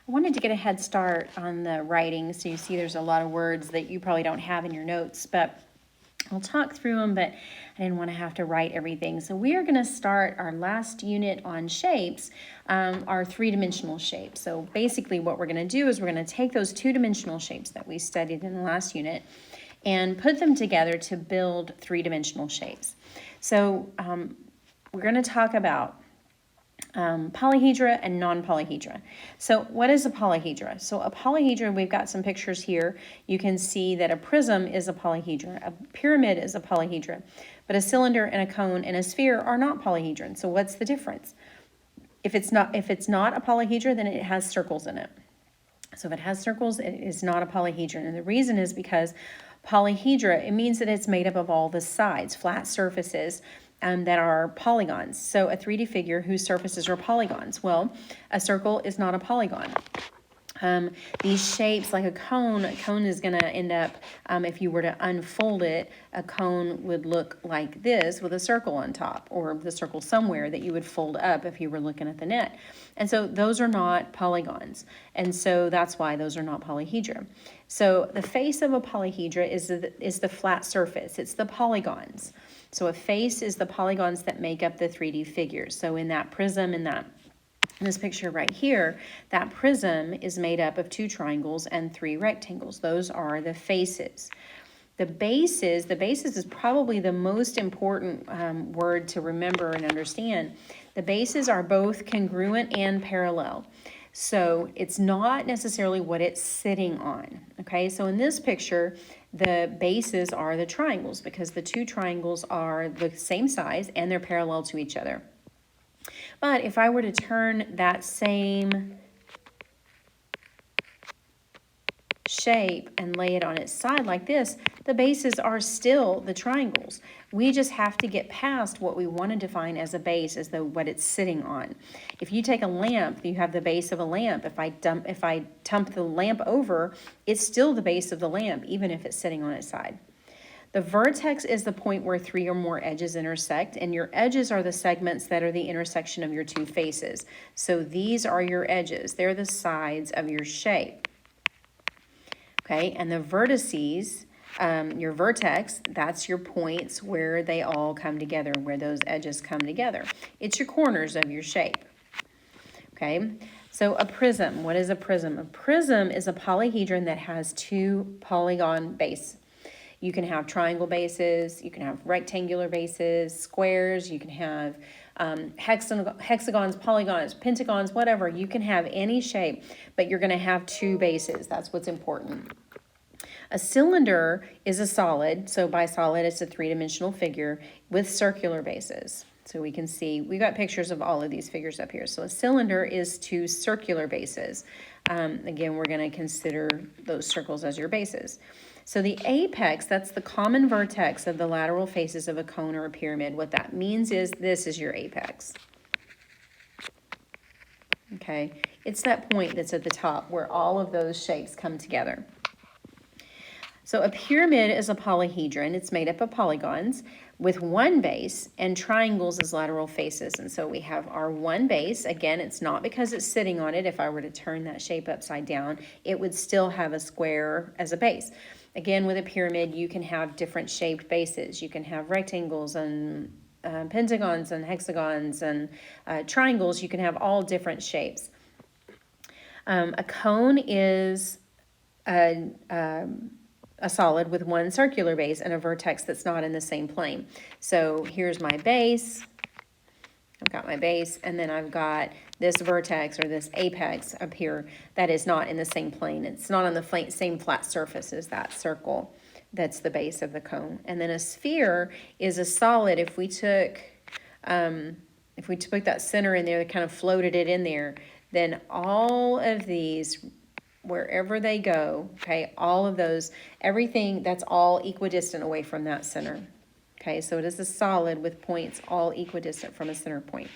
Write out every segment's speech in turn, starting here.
I wanted to get a head start on the writing, so you see there's a lot of words that you probably don't have in your notes, but I'll talk through them, but I didn't want to have to write everything. So we are going to start our last unit on shapes, our three-dimensional shapes. So basically what we're going to do is we're going to take those two-dimensional shapes that we studied in the last unit and put them together to build three-dimensional shapes. So we're going to talk about polyhedra and non-polyhedra. So what is a polyhedra? So a polyhedra, we've got some pictures here. You can see that a prism is a polyhedra, a pyramid is a polyhedra, but a cylinder and a cone and a sphere are not polyhedron. So what's the difference? If it's not a polyhedra, then it has circles in it. So if it has circles, it is not a polyhedron. And the reason is because polyhedra, it means that it's made up of all the sides, flat surfaces, that are polygons. So a 3D figure whose surfaces are polygons. Well, a circle is not a polygon. These shapes, like a cone is going to end up, if you were to unfold it, a cone would look like this with a circle on top, or the circle somewhere that you would fold up if you were looking at the net. And so those are not polygons. And so that's why those are not polyhedra. So the face of a polyhedra is the flat surface. It's the polygons. So a face is the polygons that make up the 3D figures. So in that prism, in this picture right here, that prism is made up of 2 triangles and 3 rectangles. Those are the faces. The bases is probably the most important word to remember and understand. The bases are both congruent and parallel. So it's not necessarily what it's sitting on, okay? So in this picture, the bases are the triangles because the 2 triangles are the same size and they're parallel to each other. But if I were to turn that same shape and lay it on its side like this, the bases are still the triangles. We just have to get past what we want to define as a base, as what it's sitting on. If you take a lamp, you have the base of a lamp. If I dump the lamp over, it's still the base of the lamp, even if it's sitting on its side. The vertex is the point where 3 or more edges intersect, and your edges are the segments that are the intersection of your 2 faces. So these are your edges. They're the sides of your shape. Okay, and the vertices, your vertex, that's your points where they all come together, where those edges come together. It's your corners of your shape. Okay, so a prism, what is a prism? A prism is a polyhedron that has 2 polygon bases. You can have triangle bases, you can have rectangular bases, squares, you can have hexagons, polygons, pentagons, whatever. You can have any shape, but you're going to have 2 bases. That's what's important. A cylinder is a solid, so by solid it's a 3-dimensional figure with circular bases. So we can see, we've got pictures of all of these figures up here. So a cylinder is 2 circular bases. Again, we're going to consider those circles as your bases. So the apex, that's the common vertex of the lateral faces of a cone or a pyramid. What that means is this is your apex. Okay, it's that point that's at the top where all of those shapes come together. So a pyramid is a polyhedron. It's made up of polygons with 1 base and triangles as lateral faces. And so we have our 1 base. Again, it's not because it's sitting on it. If I were to turn that shape upside down, it would still have a square as a base. Again, with a pyramid, you can have different shaped bases. You can have rectangles and pentagons and hexagons and triangles. You can have all different shapes. A cone is a solid with 1 circular base and a vertex that's not in the same plane. So here's my base. I've got my base, and then I've got this vertex or this apex up here that is not in the same plane. It's not on the same flat surface as that circle that's the base of the cone. And then a sphere is a solid. If we took that center in there, that kind of floated it in there, then all of these, wherever they go, okay, all of those, everything, that's all equidistant away from that center. Okay, so it is a solid with points all equidistant from a center point.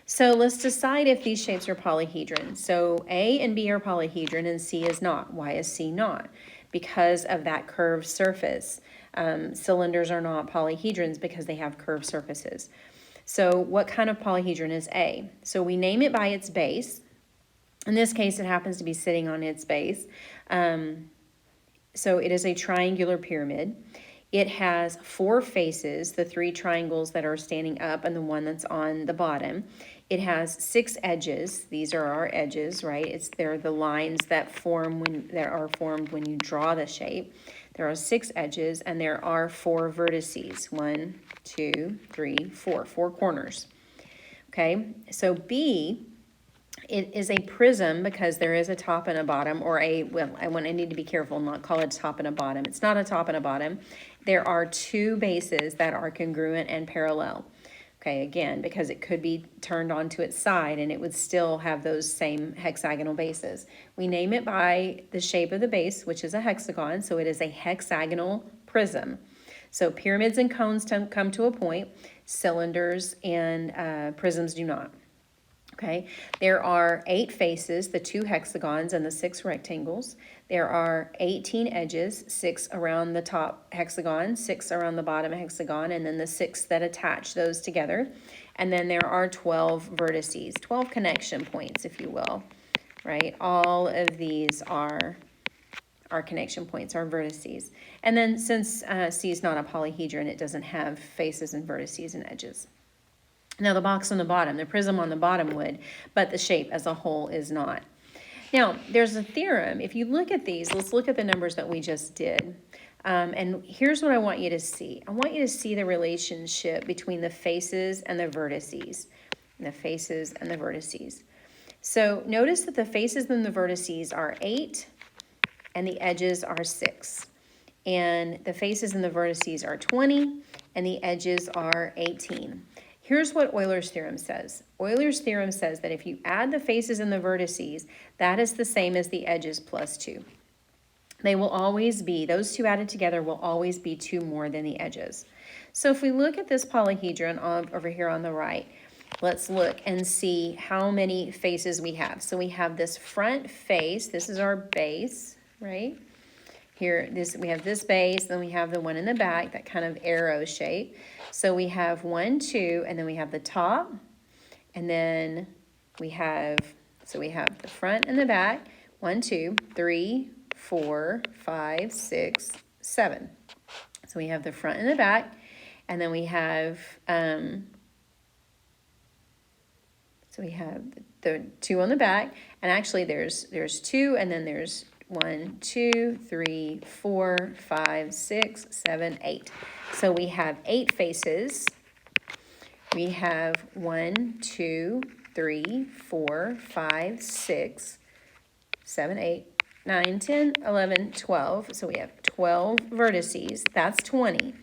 So let's decide if these shapes are polyhedron. So A and B are polyhedron and C is not. Why is C not? Because of that curved surface. Cylinders are not polyhedrons because they have curved surfaces. So what kind of polyhedron is A? So we name it by its base. In this case, it happens to be sitting on its base. So it is a triangular pyramid. It has 4 faces, the 3 triangles that are standing up and the one that's on the bottom. It has 6 edges. These are our edges, right? They're the lines that are formed when you draw the shape. There are 6 edges and there are 4 vertices. 1, 2, 3, 4. 4 corners. Okay, so B, it is a prism because there is a top and a bottom, or I need to be careful not call it a top and a bottom. It's not a top and a bottom. There are 2 bases that are congruent and parallel. Okay, again, because it could be turned onto its side and it would still have those same hexagonal bases. We name it by the shape of the base, which is a hexagon, so it is a hexagonal prism. So pyramids and cones come to a point, cylinders and prisms do not. Okay, there are 8 faces, the 2 hexagons and the 6 rectangles. There are 18 edges, 6 around the top hexagon, 6 around the bottom hexagon, and then the 6 that attach those together. And then there are 12 vertices, 12 connection points, if you will, right? All of these are connection points, are vertices. And then since C is not a polyhedron, it doesn't have faces and vertices and edges. Now the box on the bottom, the prism on the bottom would, but the shape as a whole is not. Now there's a theorem. If you look at these, let's look at the numbers that we just did. And here's what I want you to see. I want you to see the relationship between the faces and the vertices. The faces and the vertices. So notice that the faces and the vertices are 8 and the edges are 6. And the faces and the vertices are 20 and the edges are 18. Here's what Euler's theorem says. Euler's theorem says that if you add the faces and the vertices, that is the same as the edges plus 2. They will always be, those 2 added together will always be 2 more than the edges. So if we look at this polyhedron over here on the right, let's look and see how many faces we have. So we have this front face, this is our base, right? Here, we have this base, then we have the one in the back, that kind of arrow shape. So we have 1, 2, and then we have the top, and then we have the front and the back, 1, 2, 3, 4, 5, 6, 7. So we have the front and the back, and then we have, so we have the 2 on the back, and actually there's 2, and then there's 1, 2, 3, 4, 5, 6, 7, 8. So we have 8 faces. We have 1, 2, 3, 4, 5, 6, 7, 8, 9, 10, 11, 12. So we have 12 vertices. That's 20.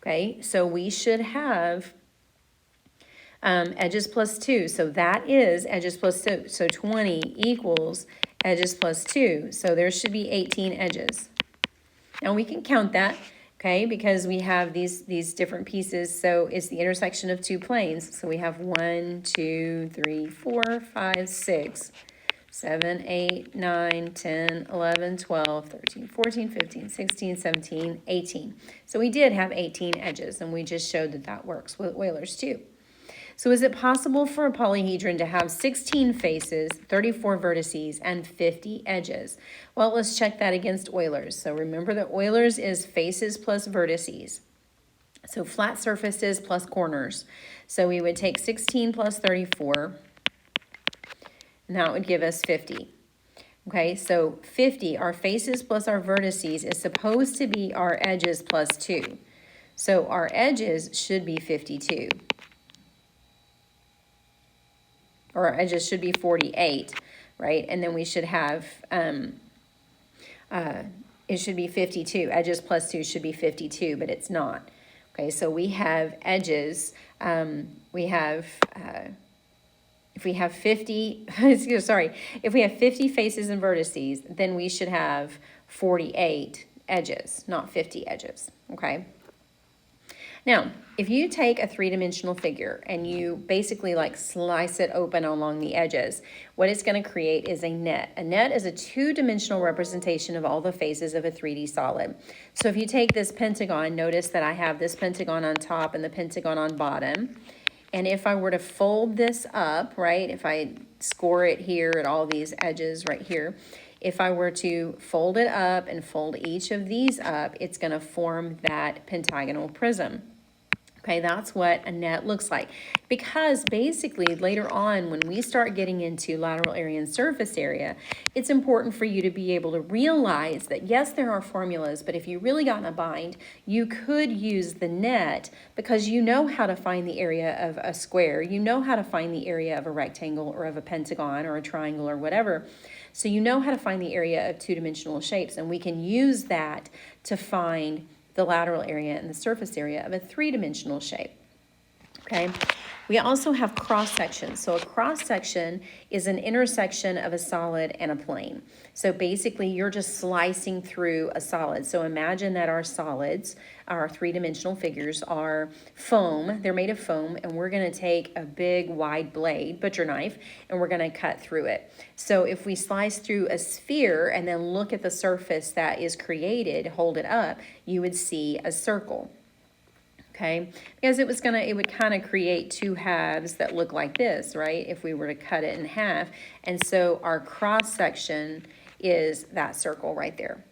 Okay, so we should have edges plus 2. So that is edges plus 2. So 20 equals edges plus 2. So there should be 18 edges. Now we can count that, okay, because we have these different pieces. So it's the intersection of 2 planes. So we have 1, 2, 3, 4, 5, 6, 7, 8, 9, 10, 11, 12, 13, 14, 15, 16, 17, 18. So we did have 18 edges, and we just showed that that works with Euler's too. So is it possible for a polyhedron to have 16 faces, 34 vertices, and 50 edges? Well, let's check that against Euler's. So remember that Euler's is faces plus vertices. So flat surfaces plus corners. So we would take 16 plus 34, and that would give us 50. Okay, so 50, our faces plus our vertices, is supposed to be our edges plus 2. So our edges should be 52. Or our edges should be 48, right? And then we should have, it should be 52. Edges plus 2 should be 52, but it's not. Okay, so we have edges, if we have 50, if we have 50 faces and vertices, then we should have 48 edges, not 50 edges, okay? Now, if you take a 3-dimensional figure and you basically like slice it open along the edges, what it's going to create is a net. A net is a 2-dimensional representation of all the faces of a 3D solid. So if you take this pentagon, notice that I have this pentagon on top and the pentagon on bottom. And if I were to fold this up, right, if I score it here at all these edges right here, if I were to fold it up and fold each of these up, it's going to form that pentagonal prism. Okay, that's what a net looks like. Because basically later on when we start getting into lateral area and surface area, it's important for you to be able to realize that yes, there are formulas, but if you really got in a bind, you could use the net because you know how to find the area of a square, you know how to find the area of a rectangle or of a pentagon or a triangle or whatever. So you know how to find the area of two-dimensional shapes, and we can use that to find the lateral area and the surface area of a three-dimensional shape. Okay, we also have cross sections. So a cross section is an intersection of a solid and a plane. So basically you're just slicing through a solid. So imagine that our solids, our three-dimensional figures, are foam. They're made of foam, and we're going to take a big wide blade, butcher knife, and we're going to cut through it. So if we slice through a sphere and then look at the surface that is created, hold it up, you would see a circle. Okay, because it would kind of create two halves that look like this, right? If we were to cut it in half. And so our cross section is that circle right there.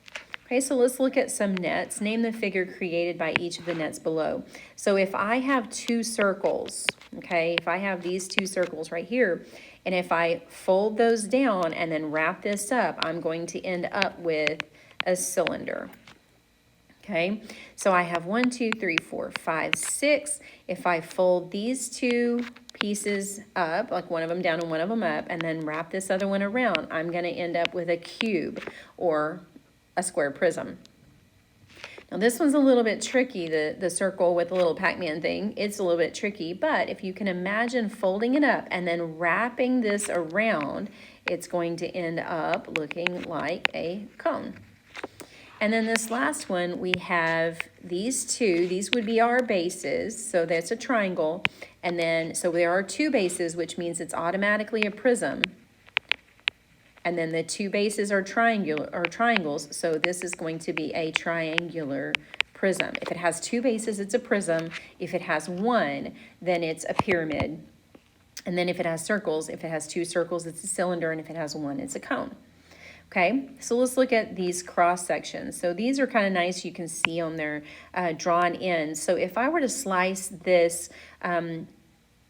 Okay, so let's look at some nets. Name the figure created by each of the nets below. So if I have two circles, okay, if I have these two circles right here, and if I fold those down and then wrap this up, I'm going to end up with a cylinder. Okay, so I have 1, 2, 3, 4, 5, 6. If I fold these two pieces up, like one of them down and one of them up, and then wrap this other one around, I'm going to end up with a cube or a square prism. Now this one's a little bit tricky, the circle with the little Pac-Man thing. It's a little bit tricky, but if you can imagine folding it up and then wrapping this around, it's going to end up looking like a cone. And then this last one, we have these two. These would be our bases. So that's a triangle. And then, so there are two bases, which means it's automatically a prism. And then the two bases are triangles. So this is going to be a triangular prism. If it has two bases, it's a prism. If it has one, then it's a pyramid. And then if it has circles, if it has two circles, it's a cylinder. And if it has one, it's a cone. Okay, so let's look at these cross sections. So these are kind of nice. You can see on their drawn ends. So if I were to slice this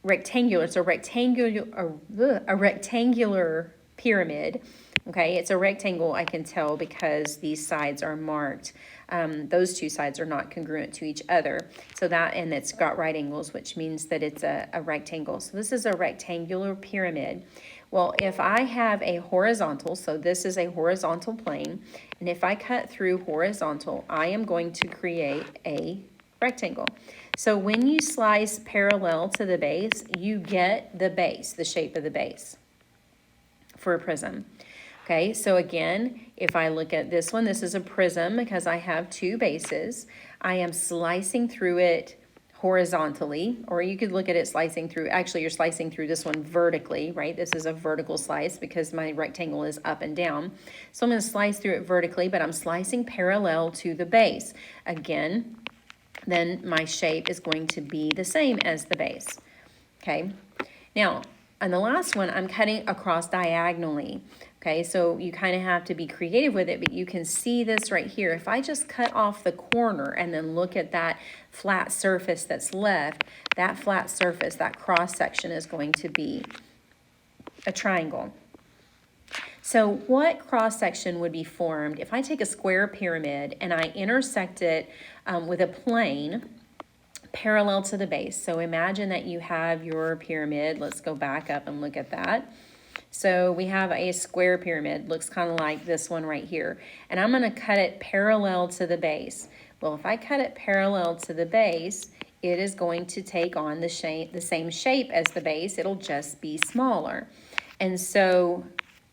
rectangular, it's a rectangular pyramid. Okay, it's a rectangle, I can tell because these sides are marked. Those two sides are not congruent to each other. So that, and it's got right angles, which means that it's a rectangle. So this is a rectangular pyramid. Well, if I have a horizontal, so this is a horizontal plane, and if I cut through horizontal, I am going to create a rectangle. So when you slice parallel to the base, you get the base, the shape of the base for a prism. Okay, so again, if I look at this one, this is a prism because I have two bases. I am slicing through it horizontally, or you could look at it slicing through, actually you're slicing through this one vertically, right? This is a vertical slice because my rectangle is up and down. So I'm going to slice through it vertically, but I'm slicing parallel to the base. Again, then my shape is going to be the same as the base. Okay, now on the last one, I'm cutting across diagonally. Okay, so you kind of have to be creative with it, but you can see this right here. If I just cut off the corner and then look at that flat surface that's left, that flat surface, that cross section is going to be a triangle. So what cross section would be formed if I take a square pyramid and I intersect it with a plane parallel to the base? So imagine that you have your pyramid. Let's go back up and look at that. So we have a square pyramid, looks kind of like this one right here. And I'm going to cut it parallel to the base. Well, if I cut it parallel to the base, it is going to take on the same shape as the base. It'll just be smaller. And so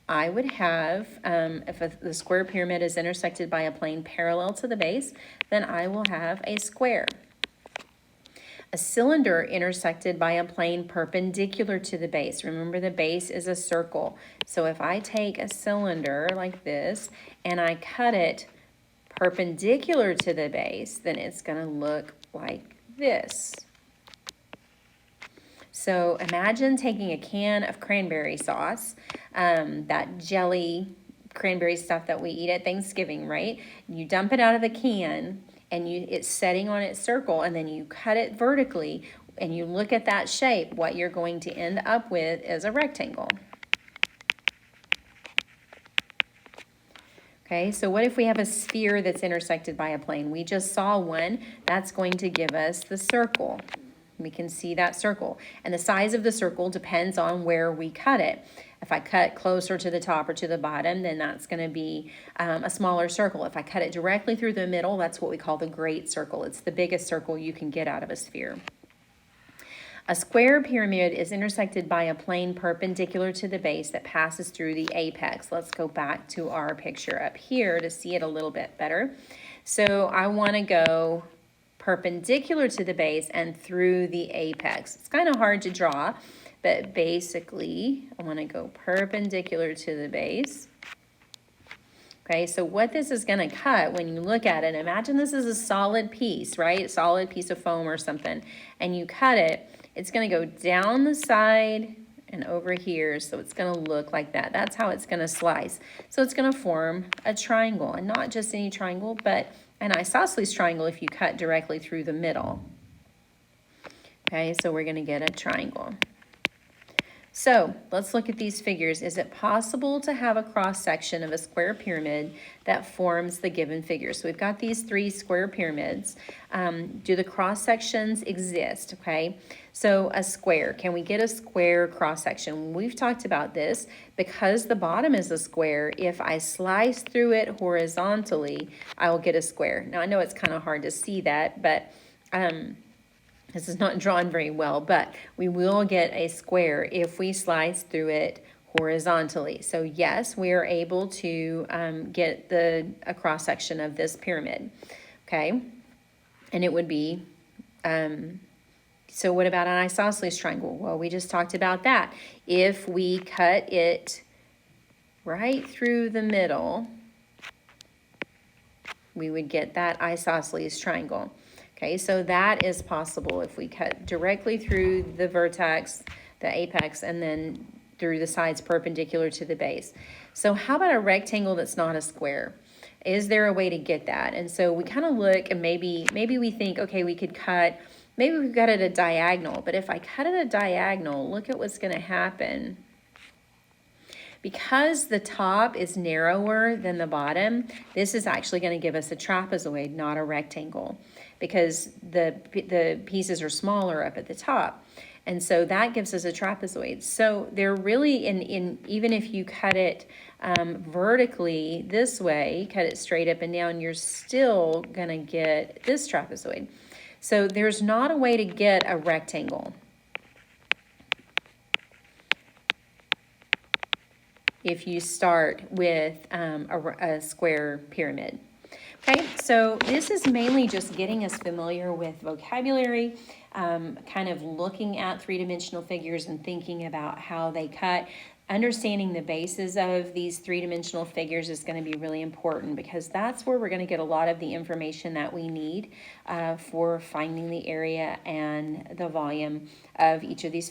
I would have, if the square pyramid is intersected by a plane parallel to the base, then I will have a square. A cylinder intersected by a plane perpendicular to the base. Remember, the base is a circle. So if I take a cylinder like this and I cut it perpendicular to the base, then it's going to look like this. So imagine taking a can of cranberry sauce, that jelly cranberry stuff that we eat at Thanksgiving, right? You dump it out of the can and it's setting on its circle, and then you cut it vertically and you look at that shape. What you're going to end up with is a rectangle. Okay, so what if we have a sphere that's intersected by a plane? We just saw one. That's going to give us the circle. We can see that circle. And the size of the circle depends on where we cut it. If I cut closer to the top or to the bottom, then that's going to be a smaller circle. If I cut it directly through the middle, that's what we call the great circle. It's the biggest circle you can get out of a sphere. A square pyramid is intersected by a plane perpendicular to the base that passes through the apex. Let's go back to our picture up here to see it a little bit better. So I want to go perpendicular to the base and through the apex. It's kind of hard to draw, but basically I want to go perpendicular to the base. Okay, so what this is going to cut, when you look at it, imagine this is a solid piece, right? A solid piece of foam or something, and you cut it, it's going to go down the side and over here, so it's going to look like that. That's how it's going to slice. So it's going to form a triangle, and not just any triangle, but an isosceles triangle if you cut directly through the middle. Okay, so we're going to get a triangle. So let's look at these figures. Is it possible to have a cross section of a square pyramid that forms the given figure? So we've got these three square pyramids. Do the cross sections exist? Okay, so a square, can we get a square cross section? We've talked about this. Because the bottom is a square, if I slice through it horizontally, I will get a square. Now I know it's kind of hard to see that, but this is not drawn very well, but we will get a square if we slice through it horizontally. So yes, we are able to get a cross section of this pyramid, okay? And it would be, so what about an isosceles triangle? Well, we just talked about that. If we cut it right through the middle, we would get that isosceles triangle. Okay, so that is possible if we cut directly through the vertex, the apex, and then through the sides perpendicular to the base. So how about a rectangle that's not a square? Is there a way to get that? And so we kind of look, and maybe we think, okay, we could cut, maybe we cut it a diagonal, but if I cut it a diagonal, look at what's going to happen. Because the top is narrower than the bottom, this is actually going to give us a trapezoid, not a rectangle, because the pieces are smaller up at the top. And so that gives us a trapezoid. So they're really, even if you cut it vertically this way, cut it straight up and down, you're still going to get this trapezoid. So there's not a way to get a rectangle if you start with a square pyramid. Okay, so this is mainly just getting us familiar with vocabulary, kind of looking at three-dimensional figures and thinking about how they cut. Understanding the bases of these three-dimensional figures is going to be really important, because that's where we're going to get a lot of the information that we need for finding the area and the volume of each of these figures.